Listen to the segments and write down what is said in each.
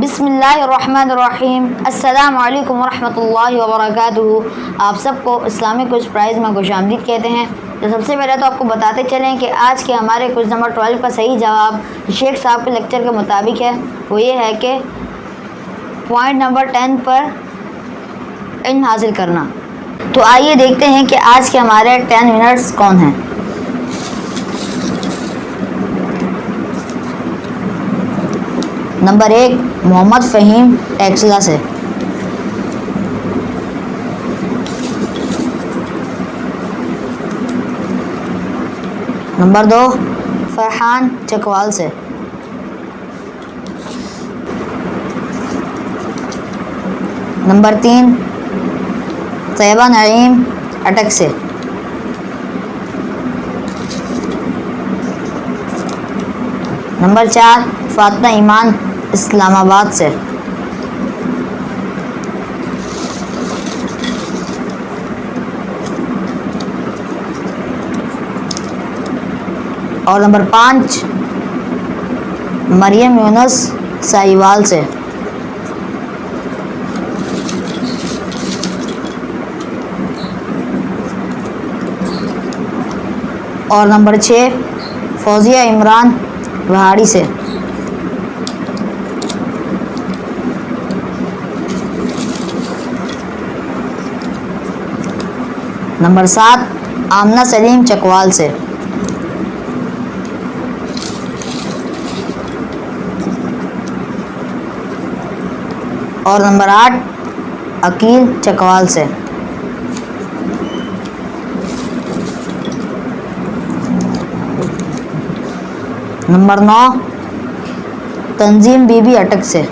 بسم اللہ الرحمن الرحیم۔ السلام علیکم ورحمۃ اللہ وبرکاتہ۔ آپ سب کو اسلامک کوئز پرائز میں خوش آمدید کہتے ہیں۔ تو سب سے پہلے تو آپ کو بتاتے چلیں کہ آج کے ہمارے کوئز نمبر 12 کا صحیح جواب شیخ صاحب کے لیکچر کے مطابق ہے، وہ یہ ہے کہ پوائنٹ نمبر 10 پر علم حاصل کرنا۔ تو آئیے دیکھتے ہیں کہ آج کے ہمارے 10 ونرز کون ہیں۔ نمبر 1 محمد فہیم ٹیکسلا سے۔ نمبر 2 فرحان چکوال سے۔ نمبر 3 طیبہ نعیم اٹک سے۔ نمبر 4 فاطمہ ایمان اسلام آباد سے۔ اور نمبر 5 مریم یونس ساہیوال سے۔ اور نمبر 6 فوزیہ عمران وہاڑی سے۔ نمبر 7 آمنہ سلیم چکوال سے۔ اور نمبر 8 عقیل چکوال سے۔ نمبر 9 تنظیم بی بی اٹک سے۔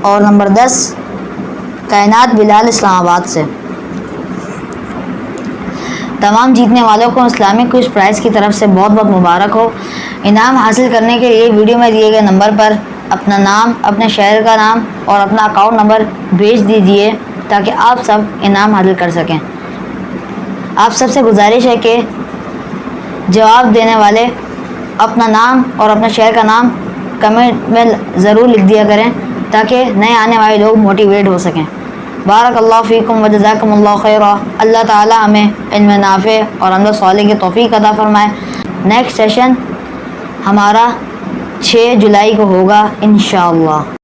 اور نمبر 10 کائنات بلال اسلام آباد سے۔ تمام جیتنے والوں کو اسلامک کوئز پرائز کی طرف سے بہت بہت مبارک ہو۔ انعام حاصل کرنے کے لیے ویڈیو میں دیے گئے نمبر پر اپنا نام، اپنے شہر کا نام اور اپنا اکاؤنٹ نمبر بھیج دیجیے تاکہ آپ سب انعام حاصل کر سکیں۔ آپ سب سے گزارش ہے کہ جواب دینے والے اپنا نام اور اپنے شہر کا نام کمنٹ میں ضرور لکھ دیا کریں تاکہ نئے آنے والے لوگ موٹیویٹ ہو سکیں۔ بارک اللہ فیکم وجزاکم اللہ خیرا۔ اللہ تعالی ہمیں علم نافع اور عمل صالح کی توفیق عطا فرمائے۔ نیکسٹ سیشن ہمارا 6 جولائی کو ہوگا انشاءاللہ۔